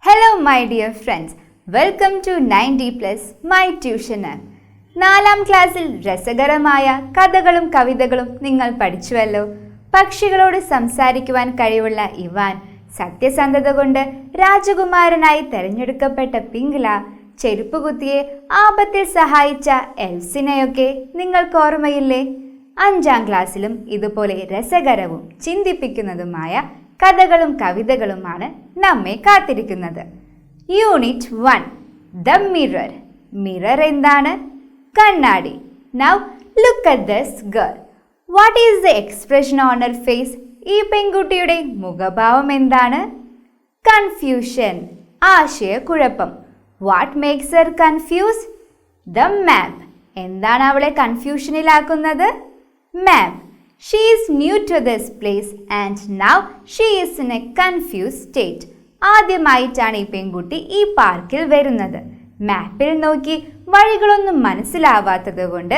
Hello my dear friends, welcome to 90+ My Tuition app. 4ാം ക്ലാസ്സിൽ രസകരമായ കഥകളും കവിതകളും നിങ്ങൾ പഠിച്ചുവല്ലോ. പക്ഷികളോട് സംസാരിക്കുവാൻ കഴിവുള്ള ഇവാൻ, സത്യസന്ധത കൊണ്ട് രാജകുമാരനായി തെരഞ്ഞെടുക്കപ്പെട്ട പിംഗ്ല, ചെരുപ്പുകുത്തിയെ ആപത്തിൽ സഹായിച്ച എൽസിനെയൊക്കെ നിങ്ങൾക്ക് ഓർമ്മയില്ലേ? 5ാം ക്ലാസ്സിലും ഇതുപോലെ രസകരവും ചിന്തിപ്പിക്കുന്നതുമായ കഥകളും കവിതകളുമാണ് നമ്മെ കാത്തിരിക്കുന്നത്. Unit 1 the mirror. മിറർ എന്താണ്? കണ്ണാടി. Now look at this girl. What is the expression on her face? ഈ പെൺകുട്ടിയുടെ മുഖഭാവം എന്താണ്? കൺഫ്യൂഷൻ, ആശയക്കുഴപ്പം. What makes her confuse? The map. എന്താണ് അവളെ കൺഫ്യൂഷനിലാക്കുന്നത്? മാപ്പ്. She is new to this place and now she is in a confused state. ആദ്യമായിട്ടാണ് ഈ പെൺകുട്ടി ഈ പാർക്കിൽ വരുന്നത്. മാപ്പിൽ നോക്കി വഴികളൊന്നും മനസ്സിലാവാത്തത് കൊണ്ട്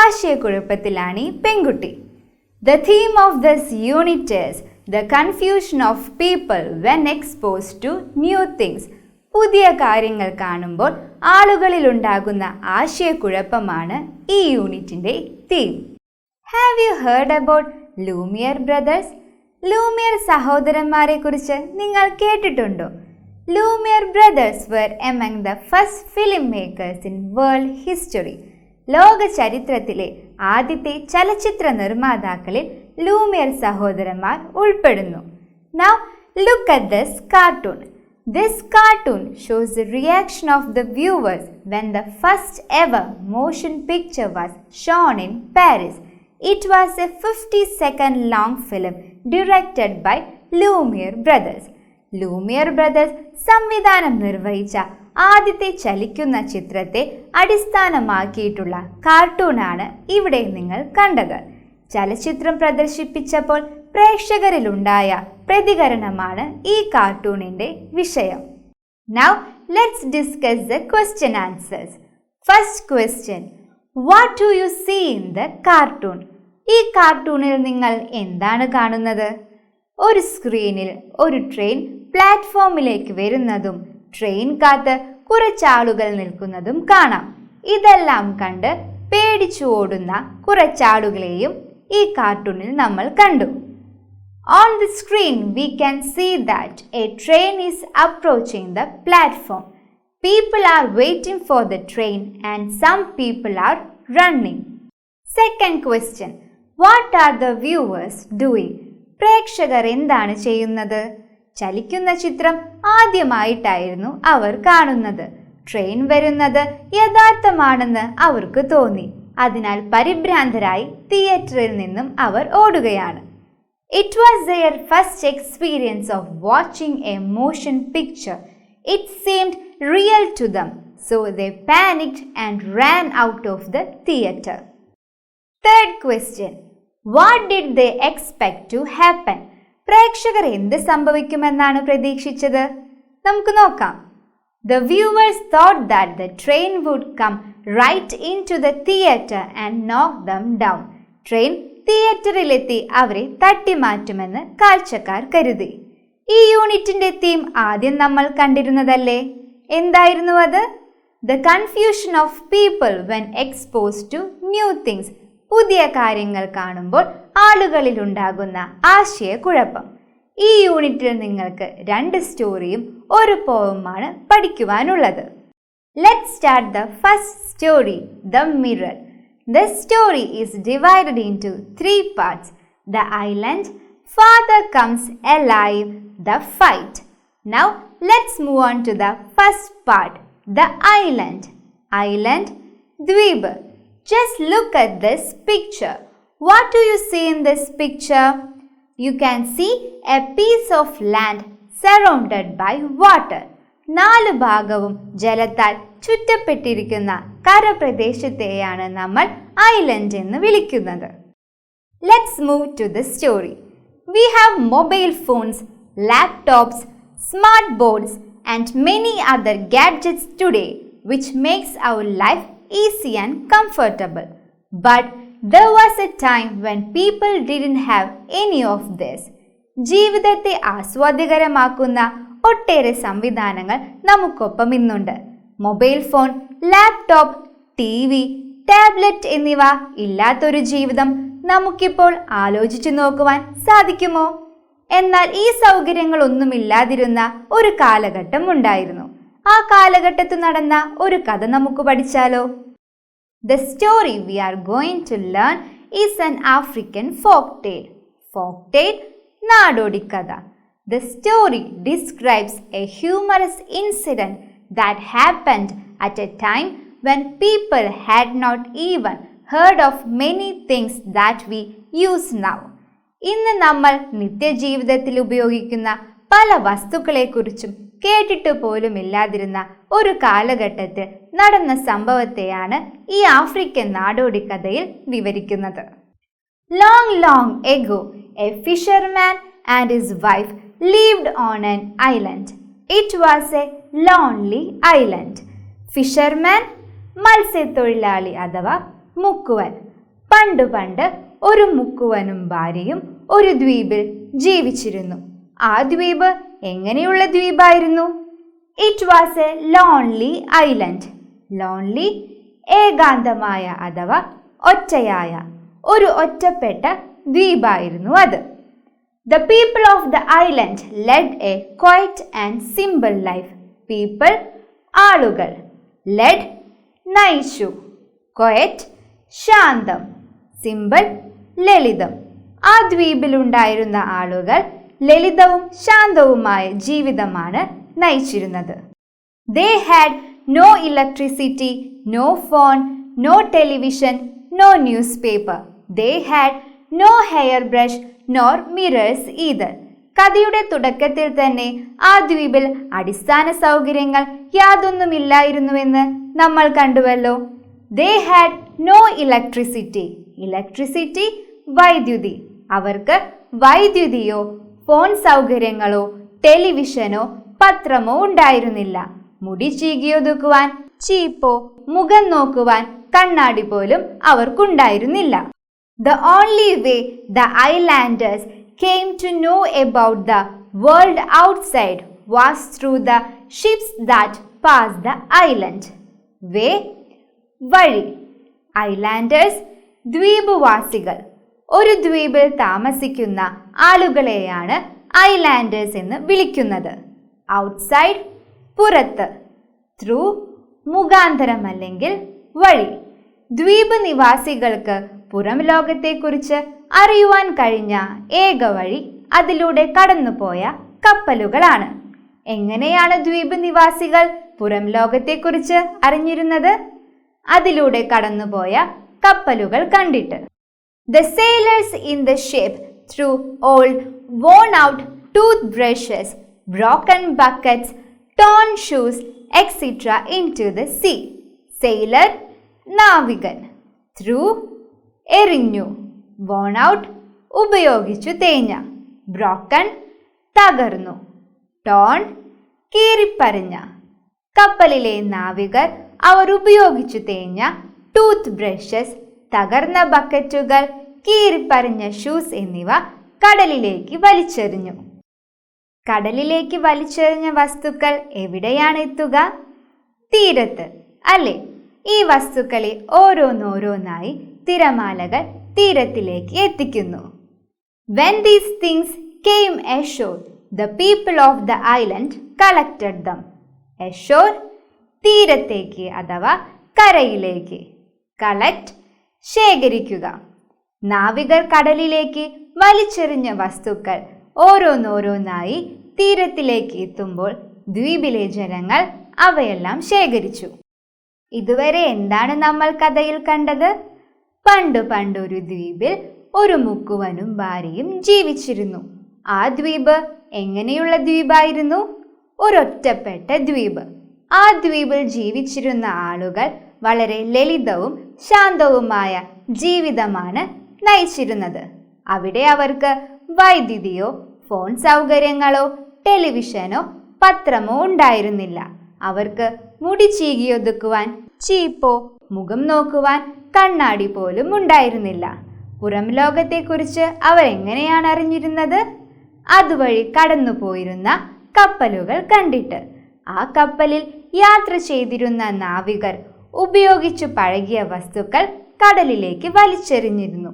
ആശയക്കുഴപ്പത്തിലാണ് ഈ പെൺകുട്ടി. The theme of this unit is the confusion of people when exposed to new things. പുതിയ കാര്യങ്ങൾ കാണുമ്പോൾ ആളുകളിൽ ഉണ്ടാകുന്ന ആശയക്കുഴപ്പമാണ് ഈ യൂണിറ്റിന്റെ theme. Have you heard about Lumiere brothers? Lumiere സഹോദരന്മാരെ കുറിച്ച് നിങ്ങൾ കേട്ടിട്ടുണ്ടോ? Lumiere brothers were among the first filmmakers in world history. ലോക ചരിത്രത്തിലെ ആദ്യത്തെ ചലച്ചിത്ര നിർമ്മാതാക്കളിൽ ലൂമിയർ സഹോദരന്മാർ ഉൾപ്പെടുന്നു. Now look at this cartoon. This cartoon shows the reaction of the viewers when the first ever motion picture was shown in Paris. It was a 50-second long film directed by Lumiere brothers. Lumiere brothers സംവിധാനം നിർവഹിച്ച ആദ്യത്തെ ചലിക്കുന്ന ചിത്രത്തെ അടിസ്ഥാനമാക്കിയിട്ടുള്ള കാർട്ടൂണാണ് ഇവിടെ നിങ്ങൾ കണ്ടത്. ചലച്ചിത്രം പ്രദർശിപ്പിച്ചപ്പോൾ പ്രേക്ഷകരിലുണ്ടായ പ്രതികരണമാണ് ഈ കാർട്ടൂണിന്റെ വിഷയം. Now let's discuss the question answers. First question. What do you see in the cartoon? ഈ കാർട്ടൂണിൽ നിങ്ങൾ എന്താണ് കാണുന്നത്? ഒരു സ്ക്രീനിൽ ഒരു ട്രെയിൻ പ്ലാറ്റ്ഫോമിലേക്ക് വരുന്നതും ട്രെയിൻ കാത്ത് കുറച്ചാളുകൾ നിൽക്കുന്നതും കാണാം. ഇതെല്ലാം കണ്ട് പേടിച്ചു ഓടുന്ന കുറച്ചാളുകളെയും ഈ കാർട്ടൂണിൽ നമ്മൾ കണ്ടു. On the screen we can see that a train is approaching the platform. People are waiting for the train and some people are running. Second question. What are the viewers doing? പ്രേക്ഷകർ എന്താണ് ചെയ്യുന്നത്? ചലിക്കുന്ന ചിത്രം ആദ്യമായിട്ടായിരുന്നു അവർ കാണുന്നത്. Train വരുന്നത് യഥാർത്ഥമാണെന്ന് അവർക്ക് തോന്നി. അതിനാൽ പരിഭ്രാന്തരായി തിയേറ്ററിൽ നിന്നും അവർ ഓടുകയാണ്. It was their first experience of watching a motion picture. It seemed real to them, so they panicked and ran out of the theater. Third question. What did they expect to happen? പ്രേക്ഷകർ എന്ത് സംഭവിക്കുമെന്നാണ് പ്രതീക്ഷിച്ചത്? നമുക്ക് നോക്കാം. The viewers thought that the train would come right into the theater and knock them down. Train തിയേറ്ററിലെത്തി അവരെ തട്ടിമാറ്റുമെന്ന് കാഴ്ചക്കാർ കരുതി. ഈ യൂണിറ്റിന്റെ തീം ആദ്യം നമ്മൾ കണ്ടിരുന്നതല്ലേ? എന്തായിരുന്നു അത്? The confusion of people when exposed to new things. പുതിയ കാര്യങ്ങൾ കാണുമ്പോൾ ആളുകളിൽ ഉണ്ടാകുന്ന ആശയക്കുഴപ്പം. ഈ യൂണിറ്റിൽ നിങ്ങൾക്ക് 2 സ്റ്റോറിയും ഒരു പോവുമാണ് പഠിക്കുവാനുള്ളത്. Let's start the first story, The Mirror. This story is divided into 3 parts. The island, Father comes alive, the fight. Now let's move on to the first part, the island. Island, Dweeb. Just look at this picture. What do you see in this picture? You can see a piece of land surrounded by water. 4 ഭാഗവും ജലത്താൽ ചുറ്റപ്പെട്ടിരിക്കുന്ന കരപ്രദേശത്തെയാണ് നമ്മൾ island എന്ന് വിളിക്കുന്നത്. Let's move to the story. We have mobile phones, laptops, smart boards and many other gadgets today which makes our life easy and comfortable. But there was a time when people didn't have any of this. ജീവിതത്തെ ആസ്വാദ്യകരമാക്കുന്ന ഒട്ടേറെ സംവിധാനങ്ങൾ നമുക്കൊപ്പം ഇന്നുണ്ട്. Mobile phone, laptop, TV, tablet എന്നിവ ഇല്ലാത്തൊരു ജീവിതം നമുക്കിപ്പോൾ ആലോചിച്ചു നോക്കുവാൻ സാധിക്കുമോ? എന്നാൽ ഈ സൗകര്യങ്ങളൊന്നുമില്ലാതിരുന്ന ഒരു കാലഘട്ടം ഉണ്ടായിരുന്നു. ആ കാലഘട്ടത്തിൽ നടന്ന ഒരു കഥ നമുക്ക് പഠിച്ചാലോ? The story we are going to learn is an African folk tale. Folk tale, നാടോടിക്കഥ. The story describes a humorous incident that happened at a time when people had not even heard of many things that we use now. ഇന്ന് നമ്മൾ നിത്യജീവിതത്തിൽ ഉപയോഗിക്കുന്ന പല വസ്തുക്കളെക്കുറിച്ചും കേട്ടിട്ട് പോലും ഇല്ലാതിരുന്ന ഒരു കാലഘട്ടത്തിൽ നടന്ന സംഭവത്തെയാണ് ഈ ആഫ്രിക്കൻ നാടോടിക്കഥയിൽ വിവരിക്കുന്നത്. Long, long ago, a fisherman and his wife lived on an island. It was a lonely island. Fisherman, മത്സ്യത്തൊഴിലാളി അഥവാ മുക്കുവൻ. പണ്ട് ഒരു മുക്കുവനും ഭാര്യയും ഒരു ദ്വീപിൽ ജീവിച്ചിരുന്നു. ആ ദ്വീപ് എങ്ങനെയുള്ള ദ്വീപായിരുന്നു? It was a lonely island. Lonely, ഏകാന്തമായ അഥവാ ഒറ്റയായ, ഒരു ഒറ്റപ്പെട്ട ദ്വീപായിരുന്നു അത്. The people of the island led a quiet and simple life. People, ആളുകൾ. Led, നയിച്ചു. Quiet, ശാന്തം. Simple, ലളിതം. ആ ദ്വീപിലുണ്ടായിരുന്ന ആളുകൾ ലളിതവും ശാന്തവുമായ ജീവിതമാണ് നയിച്ചിരുന്നത്. They had no electricity, no phone, no television, no newspaper. They had no hairbrush nor mirrors either. കഥയുടെ തുടക്കത്തിൽ തന്നെ ആ ദ്വീപിൽ അടിസ്ഥാന സൗകര്യങ്ങൾ യാതൊന്നുമില്ലായിരുന്നുവെന്ന് നമ്മൾ കണ്ടുവല്ലോ. They had no electricity. Electricity, വൈദ്യുതി. അവർക്ക് വൈദ്യുതിയോ ഫോൺ സൗകര്യങ്ങളോ ടെലിവിഷനോ പത്രമോ ഉണ്ടായിരുന്നില്ല. മുടി ചീകിയൊതുക്കുവാൻ ചീപ്പോ മുഖം നോക്കുവാൻ കണ്ണാടി പോലും അവർക്കുണ്ടായിരുന്നില്ല. The only way the islanders came to know about the world outside was through the ships that passed the island. Way, വഴി. Islanders, ദ്വീപുവാസികൾ. ഒരു ദ്വീപിൽ താമസിക്കുന്ന ആളുകളെയാണ് ഐലാൻഡേഴ്സ് എന്ന് വിളിക്കുന്നത്. ഔട്ട്സൈഡ്, പുറത്ത്. ത്രൂ, മുഖാന്തരം അല്ലെങ്കിൽ വഴി. ദ്വീപ് നിവാസികൾക്ക് പുറം ലോകത്തെക്കുറിച്ച് അറിയുവാൻ കഴിഞ്ഞ ഏക വഴി അതിലൂടെ കടന്നുപോയ കപ്പലുകളാണ്. എങ്ങനെയാണ് ദ്വീപ് നിവാസികൾ പുറം ലോകത്തെക്കുറിച്ച് അറിഞ്ഞിരുന്നത്? അതിലൂടെ കടന്നുപോയ കപ്പലുകൾ കണ്ടിട്ട്. The sailors in the ship threw old, worn-out toothbrushes, broken buckets, torn shoes, etc. into the sea. Sailor, നാവികൻ. Threw, എറിഞ്ഞു. Worn out, ഉപയോഗിച്ചു തേഞ്ഞ. Broken, തകർന്നു. Torn, കീറിപ്പറിഞ്ഞ. കപ്പലിലെ നാവികർ അവർ ഉപയോഗിച്ചു തേഞ്ഞ ടൂത്ത് ബ്രഷസ്, തകർന്ന ബക്കറ്റുകൾ, കീറിപ്പറിഞ്ഞ ഷൂസ് എന്നിവ കടലിലേക്ക് വലിച്ചെറിഞ്ഞു. കടലിലേക്ക് വലിച്ചെറിഞ്ഞ വസ്തുക്കൾ എവിടെയാണ് എത്തുക? തീരത്ത്, അല്ലേ? ഈ വസ്തുക്കളെ ഓരോന്നോരോന്നായി തിരമാലകൾ തീരത്തിലേക്ക് എത്തിക്കുന്നു. When these things came ashore, the people of the island collected them. Ashore, തീരത്തേക്ക് അഥവാ കരയിലേക്ക്. കളക്ട്, ശേഖരിക്കുക. നാവികർ കടലിലേക്ക് വലിച്ചെറിഞ്ഞ വസ്തുക്കൾ ഓരോന്നോരോന്നായി തീരത്തിലേക്ക് എത്തുമ്പോൾ ദ്വീപിലെ ജനങ്ങൾ അവയെല്ലാം ശേഖരിച്ചു. ഇതുവരെ എന്താണ് നമ്മൾ കഥയിൽ കണ്ടത്? പണ്ടൊരു ദ്വീപിൽ ഒരു മുക്കുവനും ഭാര്യയും ജീവിച്ചിരുന്നു. ആ ദ്വീപ് എങ്ങനെയുള്ള ദ്വീപായിരുന്നു? ഒരൊറ്റപ്പെട്ട ദ്വീപ്. ആ ദ്വീപിൽ ജീവിച്ചിരുന്ന ആളുകൾ വളരെ ലളിതവും ശാന്തവുമായ ജീവിതമാണ് നയിച്ചിരുന്നത്. അവിടെ അവർക്ക് വൈദ്യുതിയോ ഫോൺ സൗകര്യങ്ങളോ ടെലിവിഷനോ പത്രമോ ഉണ്ടായിരുന്നില്ല. അവർക്ക് മുടി ചീകിയൊതുക്കുവാൻ ചീപ്പോ മുഖം നോക്കുവാൻ കണ്ണാടി പോലും ഉണ്ടായിരുന്നില്ല. പുറം ലോകത്തെക്കുറിച്ച് അവർ എങ്ങനെയാണ് അറിഞ്ഞിരുന്നത്? അതുവഴി കടന്നുപോയിരുന്ന കപ്പലുകൾ കണ്ടിട്ട്. ആ കപ്പലിൽ യാത്ര ചെയ്തിരുന്ന നാവികർ ഉപയോഗിച്ചു പഴകിയ വസ്തുക്കൾ കടലിലേക്ക് വലിച്ചെറിഞ്ഞിരുന്നു.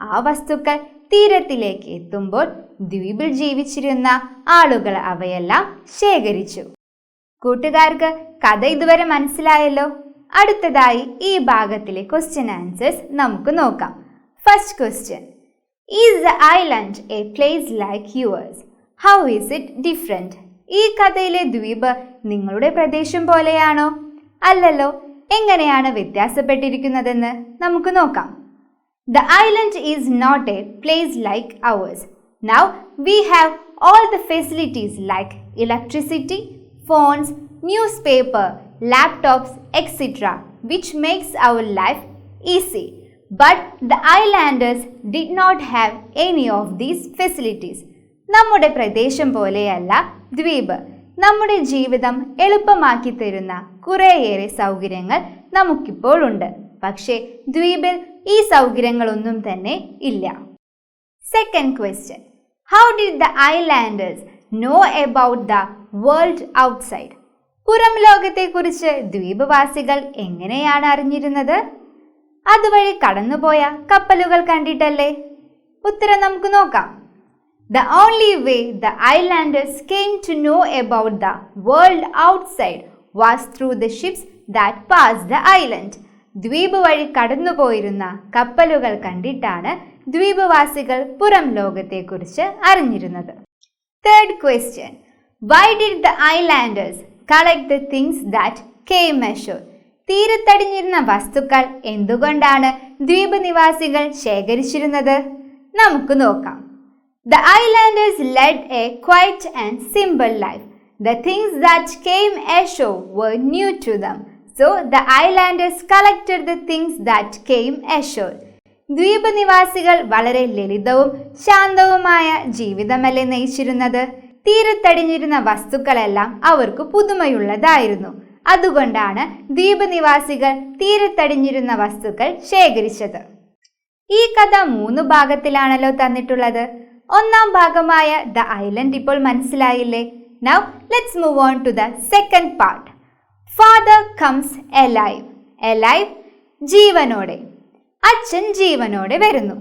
ആ വസ്തുക്കൾ തീരത്തിലേക്ക് എത്തുമ്പോൾ ദ്വീപിൽ ജീവിച്ചിരുന്ന ആളുകൾ അവയെല്ലാം ശേഖരിച്ചു. കൂട്ടുകാർക്ക് കഥ ഇതുവരെ മനസ്സിലായല്ലോ. അടുത്തതായി ഈ ഭാഗത്തിലെ ക്വസ്റ്റ്യൻ ആൻസേഴ്സ് നമുക്ക് നോക്കാം. First question: is the island A place like yours? How is it different? ഈ കഥയിലെ ദ്വീപ് നിങ്ങളുടെ പ്രദേശം പോലെയാണോ? അല്ലല്ലോ. എങ്ങനെയാണ് വ്യത്യാസപ്പെട്ടിരിക്കുന്നതെന്ന് നമുക്ക് നോക്കാം. The island is not a place like ours. Now we have all the facilities like electricity, phones, newspaper, laptops, etc., which makes our life easy. But the islanders did not have any of these facilities. നമ്മുടെ പ്രദേശം പോലെയല്ല ദ്വീപ്. നമ്മുടെ ജീവിതം എളുപ്പമാക്കി തരുന്ന കുറേയേറെ സൗകര്യങ്ങൾ നമുക്കിപ്പോൾ ഉണ്ട്. പക്ഷേ ദ്വീപിൽ ഈ സൗകര്യങ്ങളൊന്നും തന്നെ ഇല്ല. Second question: how did the islanders know about the world outside? പുറം ലോകത്തെക്കുറിച്ച് ദ്വീപവാസികൾ എങ്ങനെയാണ് അറിഞ്ഞിരുന്നത്? അതുവഴി കടന്നുപോയ കപ്പലുകൾ കണ്ടിട്ടല്ലേ? ഉത്തരം നമുക്ക് നോക്കാം. The only way the islanders came to know about the world outside was through the ships that passed the island. ദ്വീപ് വഴി കടന്നുപോയിരുന്ന കപ്പലുകൾ കണ്ടിട്ടാണ് ദ്വീപവാസികൾ പുറം ലോകത്തെക്കുറിച്ച് അറിഞ്ഞിരുന്നത്. Third question: why did the islanders collect the things that came ashore? തീരത്തടിഞ്ഞിരുന്ന വസ്തുക്കൾ എന്തുകൊണ്ടാണ് ദ്വീപ് നിവാസികൾ ശേഖരിച്ചിരുന്നത്? നമുക്ക് നോക്കാം. The islanders led a quiet and simple life. The things that came ashore were new to them. So the islanders collected the things that came ashore. ദ്വീപ് നിവാസികൾ വളരെ ലളിതവും ശാന്തവുമായ ജീവിതമല്ലേ നയിച്ചിരുന്നത്? തീരത്തടിഞ്ഞിരുന്ന വസ്തുക്കളെല്ലാം അവർക്ക് പുതുമയുള്ളതായിരുന്നു. അതുകൊണ്ടാണ് ദ്വീപ് നിവാസികൾ തീരത്തടിഞ്ഞിരുന്ന വസ്തുക്കൾ ശേഖരിച്ചത്. ഈ കഥ 3 ഭാഗത്തിലാണല്ലോ തന്നിട്ടുള്ളത്. ഒന്നാം ഭാഗമായ ദ ഐലൻഡ് ഇപ്പോൾ മനസ്സിലായില്ലേ? Now let's move on to the second part. Father comes alive. Alive, ജീവനോടെ. അച്ഛൻ ജീവനോടെ വരുന്നു.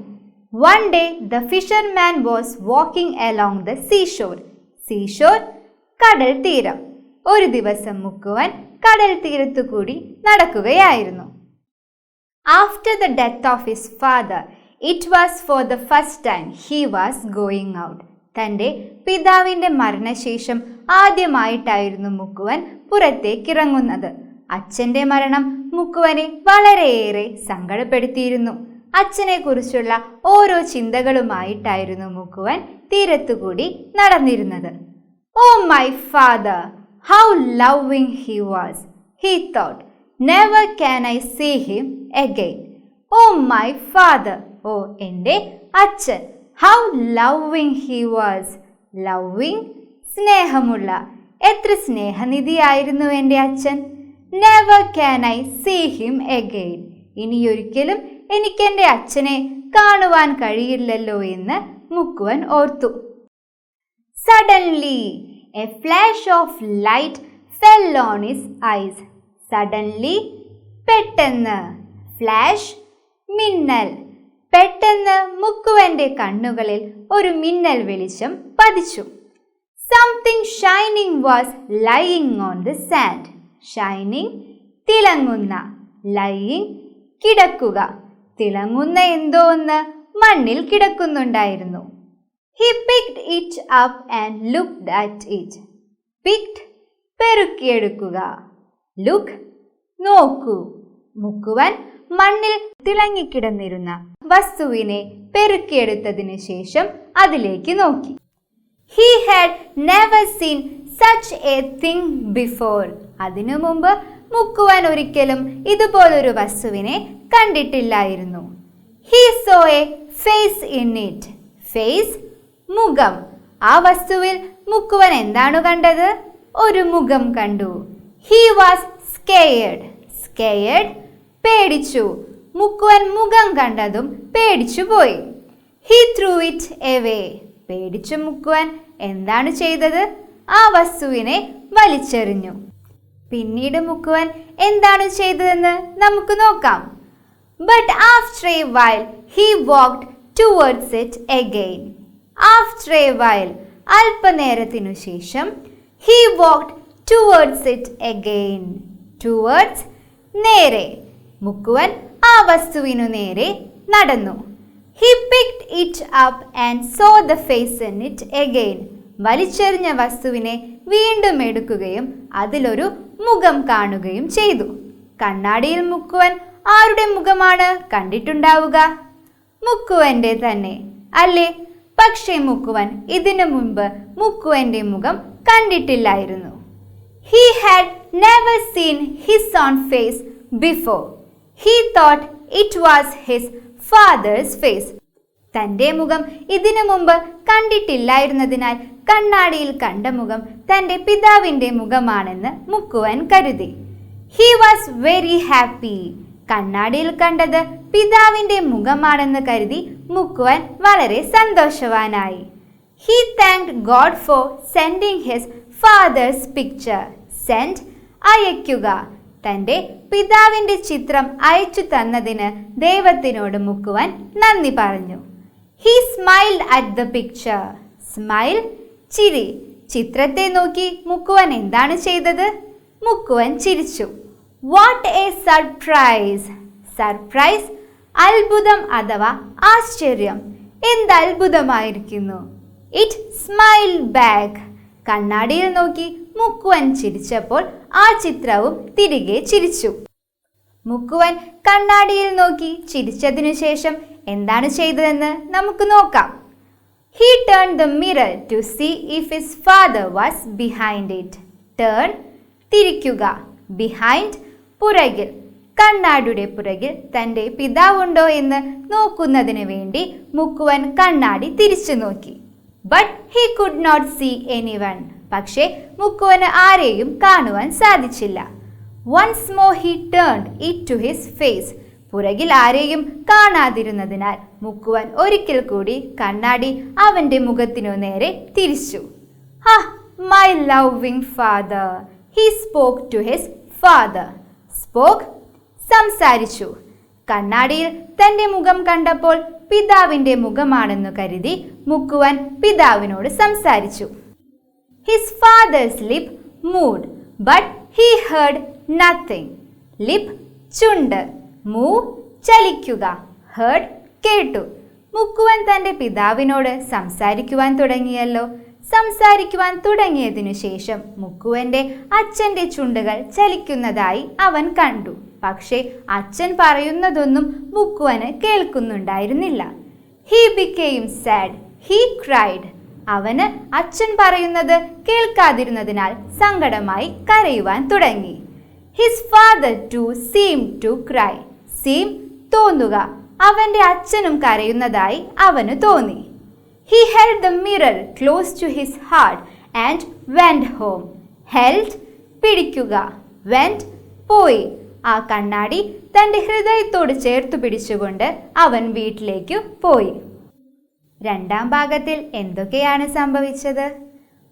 One day the fisherman was walking along the seashore. Seashore, കടൽ തീരം. ഒരു ദിവസം മുക്കുവൻ കടൽ തീരത്തു കൂടി നടക്കുകയായിരുന്നു. After the death of his father, it was for the first time he was going out. തൻ്റെ പിതാവിൻ്റെ മരണശേഷം ആദ്യമായിട്ടായിരുന്നു മുക്കുവൻ പുറത്തേക്കിറങ്ങുന്നത്. അച്ഛൻ്റെ മരണം മുക്കുവനെ വളരെയേറെ സങ്കടപ്പെടുത്തിയിരുന്നു. അച്ഛനെ കുറിച്ചുള്ള ഓരോ ചിന്തകളുമായിട്ടായിരുന്നു മുക്കുവൻ തീരത്തുകൂടി നടന്നിരുന്നത്. Oh my father, how loving he was, he thought. Never can I see him again. Oh my father, ഓ എൻ്റെ അച്ഛൻ. How loving he was. Loving, സ്നേഹമുള്ള. എത്ര സ്നേഹനിധിയായിരുന്നു എൻ്റെ അച്ഛൻ. Never can I see him again. ഇനിയൊരിക്കലും എനിക്കെൻ്റെ അച്ഛനെ കാണുവാൻ കഴിയില്ലല്ലോ എന്ന് മുക്കുവൻ ഓർത്തു. Suddenly, a flash of light fell on his eyes. Suddenly, പെട്ടെന്ന്. ഫ്ലാഷ്, മിന്നൽ. പെട്ടെന്ന് മുക്കുവന്റെ കണ്ണുകളിൽ ഒരു മിന്നൽ വെളിച്ചം പതിച്ചു. Something shining was lying on the sand. Shining, തിളങ്ങുന്ന. Lying, കിടക്കുക. തിളങ്ങുന്ന എന്തോ ഒന്ന് മണ്ണിൽ കിടക്കുന്നുണ്ടായിരുന്നു. He picked it up and looked at it. Picked, പെറുക്കിയെടുക്കുക. Look, നോക്കൂ. മുക്കുവൻ മണ്ണിൽ തിളങ്ങിക്കിടന്നിരുന്ന വസ്തുവിനെ പെറുക്കിയെടുത്തതിനു ശേഷം അതിലേക്ക് നോക്കി. He had never seen such a thing before. അതിനു മുമ്പ് മുക്കുവൻ ഒരിക്കലും ഇതുപോലൊരു വസ്തുവിനെ കണ്ടിട്ടില്ലായിരുന്നു. He saw a face in it. Face, മുഖം. ആ വസ്തുവിൽ മുക്കുവൻ എന്താണ് കണ്ടത്? ഒരു മുഖം കണ്ടു. He was scared. Scared, പേടിച്ചു. മുക്കുവൻ മുഖം കണ്ടതും പേടിച്ചുപോയി. He threw it away. പേടിച്ചു മുക്കുവൻ എന്താണ് ചെയ്തത്? ആ വസ്തുവിനെ വലിച്ചെറിഞ്ഞു. പിന്നീട് മുക്കുവൻ എന്താണ് ചെയ്തതെന്ന് നമുക്ക് നോക്കാം. But after a while he walked towards it again. After a while, അല്പനേരത്തിനു ശേഷം, he walked towards it again. Towards, നേരെ. മുക്കുവൻ ആ വസ്തുവിനു നേരെ നടന്നു. He picked it up and saw the face in it again. വലിച്ചെറിഞ്ഞ വസ്തുവിനെ വീണ്ടും എടുക്കുകയും അതിലൊരു മുഖം കാണുകയും ചെയ്തു. കണ്ണാടിയിൽ മുക്കുവൻ ആരുടെ മുഖമാണ് കണ്ടിട്ടുണ്ടാവുക? മുക്കുവന്റെ തന്നെ, അല്ലേ? പക്ഷേ മുക്കുവൻ ഇതിനു മുൻപ് മുക്കുവന്റെ മുഖം കണ്ടിട്ടില്ലായിരുന്നു. He had never seen his own face before. He thought it was his father's face. തൻ്റെ മുഖം ഇതിനു മുമ്പ് കണ്ടിട്ടില്ലായിരുന്നതിനാൽ കണ്ണാടിയിൽ കണ്ട മുഖം തൻ്റെ പിതാവിൻ്റെ മുഖമാണെന്ന് മുക്കുവൻ കരുതി. He was very happy. കണ്ണാടിയിൽ കണ്ടത് പിതാവിൻ്റെ മുഖമാണെന്ന് കരുതി മുക്കുവൻ വളരെ സന്തോഷവാനായി. He thanked God for sending his father's picture. Send, അയക്കുക. തൻ്റെ പിതാവിൻ്റെ ചിത്രം അയച്ചു തന്നതിന് ദൈവത്തിനോട് മുക്കുവൻ നന്ദി പറഞ്ഞു. He smiled at the picture. Smile, ചിരി. ചിത്രത്തെ നോക്കി മുക്കുവൻ എന്താണ് ചെയ്തത്? മുക്കുവൻ ചിരിച്ചു. What a surprise! Surprise, അത്ഭുതം അഥവാ ആശ്ചര്യം. എന്ത് അത്ഭുതമായിരിക്കുന്നു! It smiled back. കണ്ണാടിയിൽ നോക്കി മുക്കുവൻ ചിരിച്ചപ്പോൾ ആ ചിത്രവും തിരികെ ചിരിച്ചു. മുക്കുവൻ കണ്ണാടിയിൽ നോക്കി ചിരിച്ചതിനു ശേഷം എന്താണ് ചെയ്തതെന്ന് നമുക്ക് നോക്കാം. He turned the mirror to see if his father was behind it. Turn, തിരിക്കുക. Behind, പുറകിൽ. കണ്ണാടിയുടെ പുറകിൽ തൻ്റെ പിതാവുണ്ടോ എന്ന് നോക്കുന്നതിന് വേണ്ടി മുക്കുവൻ കണ്ണാടി തിരിച്ചു നോക്കി. But he could not see anyone. പക്ഷേ മുക്കുവന് ആരെയും കാണുവാൻ സാധിച്ചില്ല. Once more he turned it to his face. പുറകിൽ ആരെയും കാണാതിരുന്നതിനാൽ മുക്കുവൻ ഒരിക്കൽ കൂടി കണ്ണാടി അവൻ്റെ മുഖത്തിനു നേരെ തിരിച്ചു. My loving father. He spoke to his father. Spoke, സംസാരിച്ചു. കണ്ണാടിയിൽ തൻ്റെ മുഖം കണ്ടപ്പോൾ പിതാവിൻ്റെ മുഖമാണെന്നു കരുതി മുക്കുവൻ പിതാവിനോട് സംസാരിച്ചു. His father's lip moved, but he heard nothing. Lip, ചുണ്ട്. Move, ചലിക്കുക. Heard, കേട്ടു. മുക്കുവൻ തൻ്റെ പിതാവിനോട് സംസാരിക്കുവാൻ തുടങ്ങിയല്ലോ. സംസാരിക്കുവാൻ തുടങ്ങിയതിനു ശേഷം മുക്കുവൻ്റെ അച്ഛൻ്റെ ചുണ്ടുകൾ ചലിക്കുന്നതായി അവൻ കണ്ടു. പക്ഷേ അച്ഛൻ പറയുന്നതൊന്നും മുക്കുവന് കേൾക്കുന്നുണ്ടായിരുന്നില്ല. He became sad. He cried. അവന് അച്ഛൻ പറയുന്നത് കേൾക്കാതിരുന്നതിനാൽ സങ്കടമായി കരയുവാൻ തുടങ്ങി. His father too seemed to cry. Seem, തോന്നുക. അവൻ്റെ അച്ഛനും കരയുന്നതായി അവന് തോന്നി. He held the mirror close to his heart and went home. Held, പിടിക്കുക. Went, പോയി. ആ കണ്ണാടി തൻ്റെ ഹൃദയത്തോട് ചേർത്തു പിടിച്ചുകൊണ്ട് അവൻ വീട്ടിലേക്ക് പോയി. രണ്ടാം ഭാഗത്തിൽ എന്തൊക്കെയാണ് സംഭവിച്ചത്?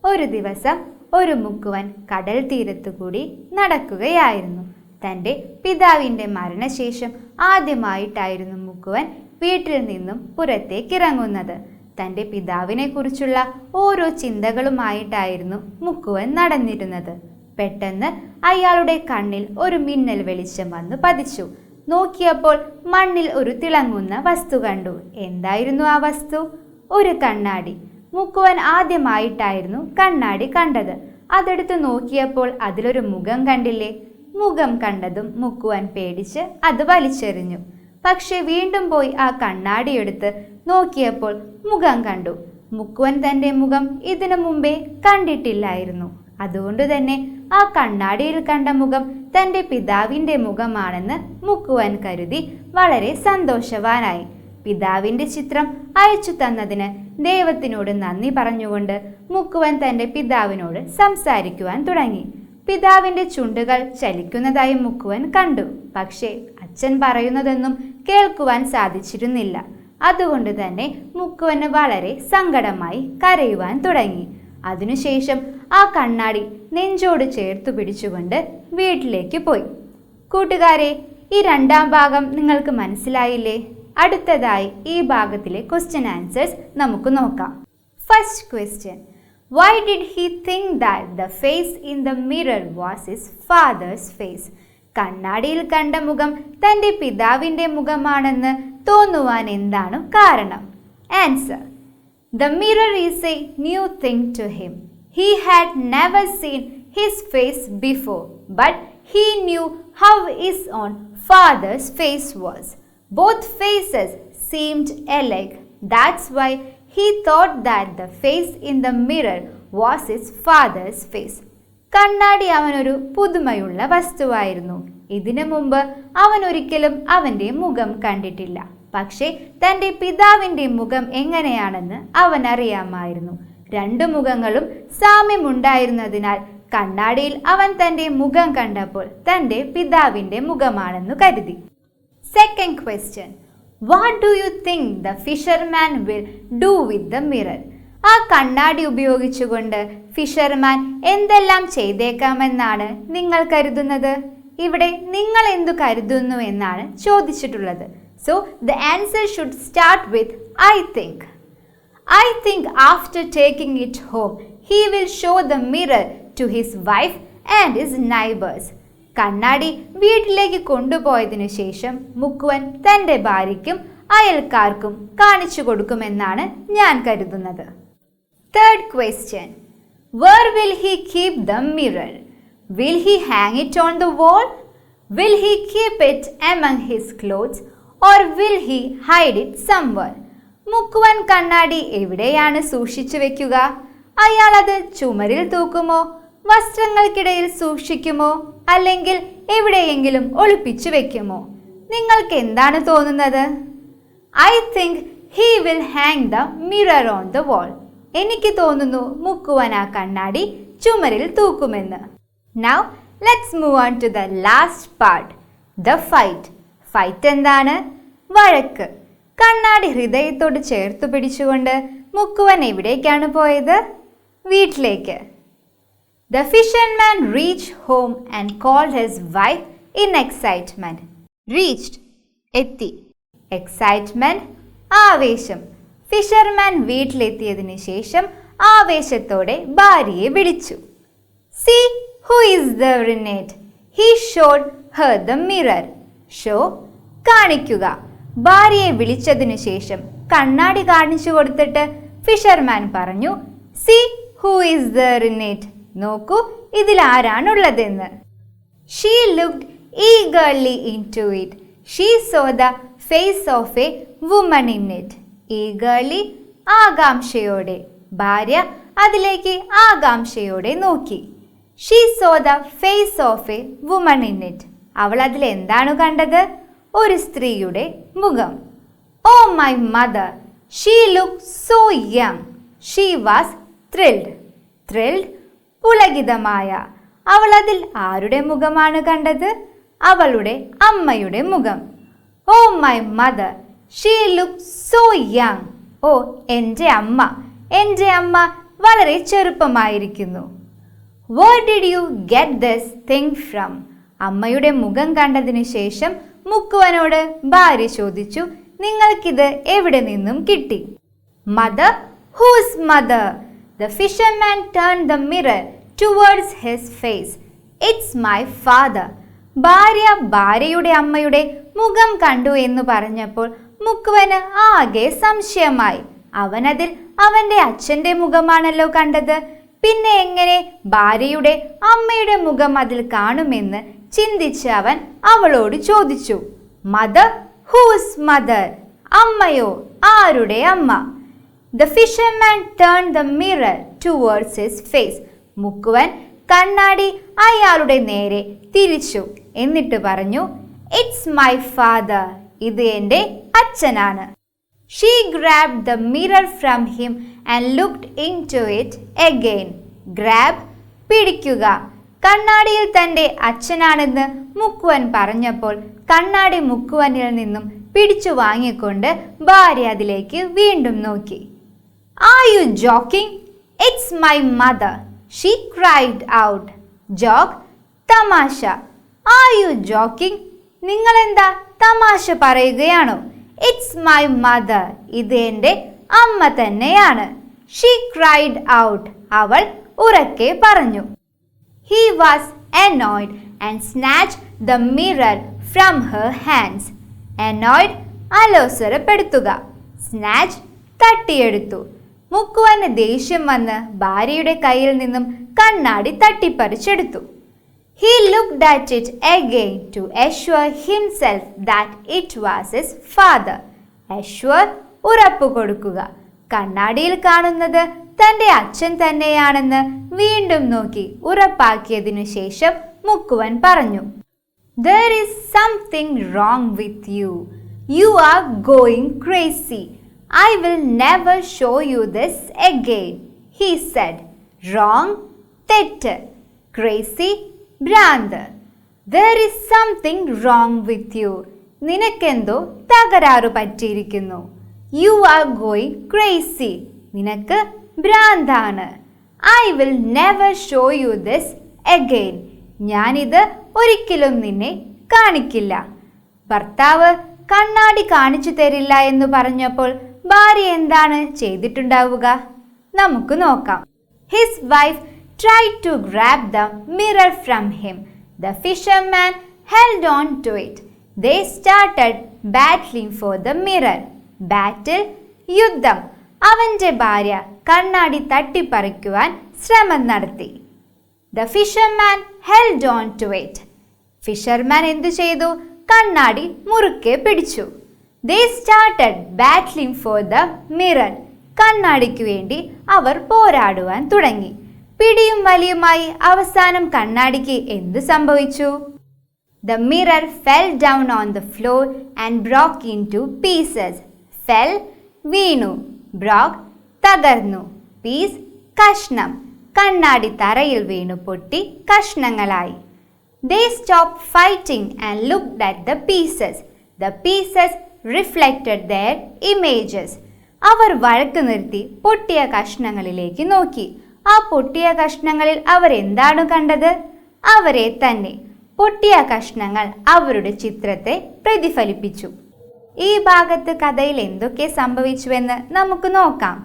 ഒരു ദിവസം ഒരു മുക്കുവൻ കടൽ തീരത്തുകൂടി നടക്കുകയായിരുന്നു. തൻ്റെ പിതാവിൻ്റെ മരണശേഷം ആദ്യമായിട്ടായിരുന്നു മുക്കുവൻ വീട്ടിൽ നിന്നും പുറത്തേക്കിറങ്ങുന്നത്. തൻ്റെ പിതാവിനെ കുറിച്ചുള്ള ഓരോ ചിന്തകളുമായിട്ടായിരുന്നു മുക്കുവൻ നടന്നിരുന്നത്. പെട്ടെന്ന് അയാളുടെ കണ്ണിൽ ഒരു മിന്നൽ വെളിച്ചം വന്നു പതിച്ചു. നോക്കിയപ്പോൾ മണ്ണിൽ ഒരു തിളങ്ങുന്ന വസ്തു കണ്ടു. എന്തായിരുന്നു ആ വസ്തു? ഒരു കണ്ണാടി. മുക്കുവൻ ആദ്യമായിട്ടായിരുന്നു കണ്ണാടി കണ്ടത്. അതെടുത്ത് നോക്കിയപ്പോൾ അതിലൊരു മുഖം കണ്ടില്ലേ? മുഖം കണ്ടതും മുക്കുവൻ പേടിച്ച് അത് വലിച്ചെറിഞ്ഞു. പക്ഷെ വീണ്ടും പോയി ആ കണ്ണാടി എടുത്ത് നോക്കിയപ്പോൾ മുഖം കണ്ടു. മുക്കുവൻ തൻ്റെ മുഖം ഇതിനു മുമ്പേ കണ്ടിട്ടില്ലായിരുന്നു. അതുകൊണ്ട് തന്നെ ആ കണ്ണാടിയിൽ കണ്ട മുഖം തൻ്റെ പിതാവിൻ്റെ മുഖമാണെന്ന് മുക്കുവൻ കരുതി വളരെ സന്തോഷവാനായി. പിതാവിൻ്റെ ചിത്രം അയച്ചു തന്നതിന് ദൈവത്തിനോട് നന്ദി പറഞ്ഞുകൊണ്ട് മുക്കുവൻ തൻ്റെ പിതാവിനോട് സംസാരിക്കുവാൻ തുടങ്ങി. പിതാവിൻ്റെ ചുണ്ടുകൾ ചലിക്കുന്നതായി മുക്കുവൻ കണ്ടു. പക്ഷേ അച്ഛൻ പറയുന്നതൊന്നും കേൾക്കുവാൻ സാധിച്ചിരുന്നില്ല. അതുകൊണ്ട് തന്നെ മുക്കുവന് വളരെ സങ്കടമായി കരയുവാൻ തുടങ്ങി. അതിനുശേഷം ആ കണ്ണാടി നെഞ്ചോട് ചേർത്തു പിടിച്ചുകൊണ്ട് വീട്ടിലേക്ക് പോയി. കൂട്ടുകാരെ, ഈ രണ്ടാം ഭാഗം നിങ്ങൾക്ക് മനസ്സിലായില്ലേ? അടുത്തതായി ഈ ഭാഗത്തിലെ ക്വസ്റ്റ്യൻ ആൻസേഴ്സ് നമുക്ക് നോക്കാം. First question, why did he think that the face in the mirror was his father's face? കണ്ണാടിയിൽ കണ്ട മുഖം തൻ്റെ പിതാവിൻ്റെ മുഖമാണെന്ന് തോന്നുവാൻ എന്താണ് കാരണം? Answer, the mirror is a new thing to him. He had never seen his face before, but he knew how his own father's face was. Both faces seemed alike. That's why he thought that the face in the mirror was his father's face. കണ്ണാടി അവനൊരു പുതുമയുള്ള വസ്തുവായിരുന്നു. ഇതിനു മുമ്പ് അവൻ ഒരിക്കലും അവൻ്റെ മുഖം കണ്ടിട്ടില്ല. പക്ഷേ തൻ്റെ പിതാവിൻ്റെ മുഖം എങ്ങനെയാണെന്ന് അവൻ അറിയാമായിരുന്നു. രണ്ടു മുഖങ്ങളും സാമ്യമുണ്ടായിരുന്നതിനാൽ കണ്ണാടിയിൽ അവൻ തൻ്റെ മുഖം കണ്ടപ്പോൾ തൻ്റെ പിതാവിൻ്റെ മുഖമാണെന്ന് കരുതി. Second question, what do you think the fisherman will do with the mirror? ആ കണ്ണാടി ഉപയോഗിച്ചുകൊണ്ട് ഫിഷർമാൻ എന്തെല്ലാം ചെയ്തേക്കാമെന്നാണ് നിങ്ങൾ കരുതുന്നത്? ഇവിടെ നിങ്ങൾ എന്തു കരുതുന്നു എന്നാണ് ചോദിച്ചിട്ടുള്ളത്. So the answer should start with I think. I think after taking it home, he will show the mirror to his wife and his neighbors. കണ്ണാടി വീട്ടിലേക്ക് കൊണ്ടുപോയതിനു ശേഷം മുക്കുവൻ തൻ്റെ ഭാര്യയ്ക്കും അയൽക്കാർക്കും കാണിച്ചു കൊടുക്കുമെന്നാണ് ഞാൻ കരുതുന്നത്. Third question, where will he keep the mirror? Will he hang it on the wall? Will he keep it among his clothes? Or will he hide it somewhere? മുക്കുവൻ കണ്ണാടി എവിടെയാണ് സൂക്ഷിച്ചു വെക്കുക? അയാൾ അത് ചുമരിൽ തൂക്കുമോ, വസ്ത്രങ്ങൾക്കിടയിൽ സൂക്ഷിക്കുമോ, അല്ലെങ്കിൽ എവിടെയെങ്കിലും ഒളിപ്പിച്ചു വെക്കുമോ? നിങ്ങൾക്ക് എന്താണ് തോന്നുന്നത്? I think he will hang the mirror on the wall. എനിക്ക് തോന്നുന്നു മുക്കുവൻ ആ കണ്ണാടി ചുമരിൽ തൂക്കുമെന്ന്. Now let's move on to the last part, the fight. Fight എന്താണ്? വഴക്ക്. കണ്ണാടി ഹൃദയത്തോട് ചേർത്തു പിടിച്ചുകൊണ്ട് മുക്കുവൻ എവിടേക്കാണ് പോയത്? വീട്ടിലേക്ക്. The fisherman reached home and called his wife in excitement. Reached, എത്തി. Excitement, ആവേശം. ഫിഷർമാൻ വീട്ടിലെത്തിയതിനു ശേഷം ആവേശത്തോടെ ഭാര്യയെ വിളിച്ചു. See who is there in it? He showed her the mirror. Show, കാണിക്കുക. ഭാര്യയെ വിളിച്ചതിനു ശേഷം കണ്ണാടി കാണിച്ചു കൊടുത്തിട്ട് ഫിഷർമാൻ പറഞ്ഞു, See who is there in it? നോക്കൂ, ഇതിൽ ആരാണുള്ളതെന്ന്. She looked eagerly into it. She saw the face of a woman in it. Eagerly, ആകാംക്ഷയോടെ. ഭാര്യ അതിലേക്ക് ആകാംക്ഷയോടെ നോക്കി. She saw the face of a woman in it. അവൾ അതിൽ എന്താണ് കണ്ടത്? ഒരു സ്ത്രീയുടെ മുഖം. Oh my mother, she looked so young. She was thrilled. Thrilled, പുളകിതമായ. അവൾ അതിൽ ആരുടെ മുഖമാണ് കണ്ടത്? അവളുടെ അമ്മയുടെ മുഖം. Oh my mother, she looked so young. ഓ, എൻ്റെ അമ്മ, എൻ്റെ അമ്മ വളരെ ചെറുപ്പമായിരിക്കുന്നു. Where did you get this thing from? അമ്മയുടെ മുഖം കണ്ടതിനു ശേഷം മുക്കുവനോട് ഭാര്യ ചോദിച്ചു, നിങ്ങൾക്കിത് എവിടെ നിന്നും കിട്ടി? Mother, whose mother? The fisherman turned the mirror towards his face. It's my father. ഭാര്യ ഭാര്യയുടെ അമ്മയുടെ മുഖം കണ്ടു എന്ന് പറഞ്ഞപ്പോൾ മുക്കുവന് ആകെ സംശയമായി. അവനതിൽ അവൻ്റെ അച്ഛൻ്റെ മുഖമാണല്ലോ കണ്ടത്. പിന്നെ എങ്ങനെ ഭാര്യയുടെ അമ്മയുടെ മുഖം അതിൽ കാണുമെന്ന് ചിന്തിച്ച് അവൻ അവളോട് ചോദിച്ചു, മദർ, ഹൂസ് മദർ? അമ്മയോ, ആരുടെ അമ്മ? The fisherman turned the mirror towards his face. മുക്കുവൻ കണ്ണാടി അയാളുടെ നേരെ തിരിച്ചു. എന്നിട്ട് പറഞ്ഞു, It's my father. ഇത് എൻ്റെ അച്ഛനാണ്. She grabbed the mirror from him and looked into it again. Grab, പിടിക്കുക. കണ്ണാടിയിൽ തൻ്റെ അച്ഛനാണെന്ന് മുക്കുവൻ പറഞ്ഞപ്പോൾ കണ്ണാടി മുക്കുവനിൽ നിന്നും പിടിച്ചു വാങ്ങിക്കൊണ്ട് ഭാര്യ അതിലേക്ക് വീണ്ടും നോക്കി. Are you joking? It's my mother, she cried out. Joke, തമാശ. Are you joking? നിങ്ങളെന്താ തമാശ പറയുകയാണോ? It's my mother, ഇത് എൻ്റെ അമ്മ തന്നെയാണ്. She cried out, അവൾ ഉറക്കെ പറഞ്ഞു. He was annoyed and snatched the mirror from her hands. Annoyed, അലോസരപ്പെടുത്തുക. Snatch, തട്ടിയെടുത്തു. മുക്കുവന് ദേഷ്യം വന്ന് ഭാര്യയുടെ കയ്യിൽ നിന്നും കണ്ണാടി തട്ടിപ്പറിച്ചെടുത്തു. He looked at it again to assure himself that it was his father. Assure, ഉറപ്പു കൊടുക്കുക. കണ്ണാടിയിൽ കാണുന്നത് തൻ്റെ അച്ഛൻ തന്നെയാണെന്ന് വീണ്ടും നോക്കി ഉറപ്പാക്കിയതിനു ശേഷം മുക്കുവൻ പറഞ്ഞു. There is something wrong with you. You are going crazy. I will never show you this again, he said. Wrong, തെറ്റ്. Crazy, ഭ്രാന്ത്. There is something wrong with you. നിനക്കെന്തോ തകരാറു പറ്റിയിരിക്കുന്നു. You are going crazy. നിനക്ക് ഭ്രാന്താണ്. I will never show you this again. ഞാനിത് ഒരിക്കലും നിന്നെ കാണിക്കില്ല. ഭർത്താവ് കണ്ണാടി കാണിച്ചു തരില്ല എന്ന് പറഞ്ഞപ്പോൾ ഭാര്യ എന്താണ് ചെയ്തിട്ടുണ്ടാവുക? നമുക്ക് നോക്കാം. His wife tried to grab the mirror from him. The fisherman held on to it. They started battling for the mirror. Battle, യുദ്ധം. അവന്റെ ഭാര്യ കണ്ണാടി തട്ടിപ്പറിക്കുവാൻ ശ്രമം നടത്തി. The fisherman held on to it. Fisherman എന്തു ചെയ്തു? കണ്ണാടി മുറുക്കെ പിടിച്ചു. They started battling for the mirror. കണ്ണാടിക്ക് വേണ്ടി അവർ പോരാടുവാൻ തുടങ്ങി. പിടിയും വലിയുമായി അവസാനം കണ്ണാടിക്ക് എന്തു സംഭവിച്ചു? The mirror fell down on the floor and broke into pieces. Fell, വീണു. Broke, തകർന്നു. Piece, കഷ്ണം. കണ്ണാടി തറയിൽ വീണു പൊട്ടി കഷ്ണങ്ങളായി. They stopped fighting and looked at the pieces. The pieces reflected their images. അവർ വഴക്ക് നിർത്തി പൊട്ടിയ കഷ്ണങ്ങളിലേക്ക് നോക്കി. ആ പൊട്ടിയ കഷ്ണങ്ങളിൽ അവർ എന്താണ് കണ്ടത്? അവരെ തന്നെ. പൊട്ടിയ കഷ്ണങ്ങൾ അവരുടെ ചിത്രത്തെ പ്രതിഫലിപ്പിച്ചു. ഈ ഭാഗത്ത് കഥയിൽ എന്തൊക്കെ സംഭവിച്ചുവെന്ന് നമുക്ക് നോക്കാം.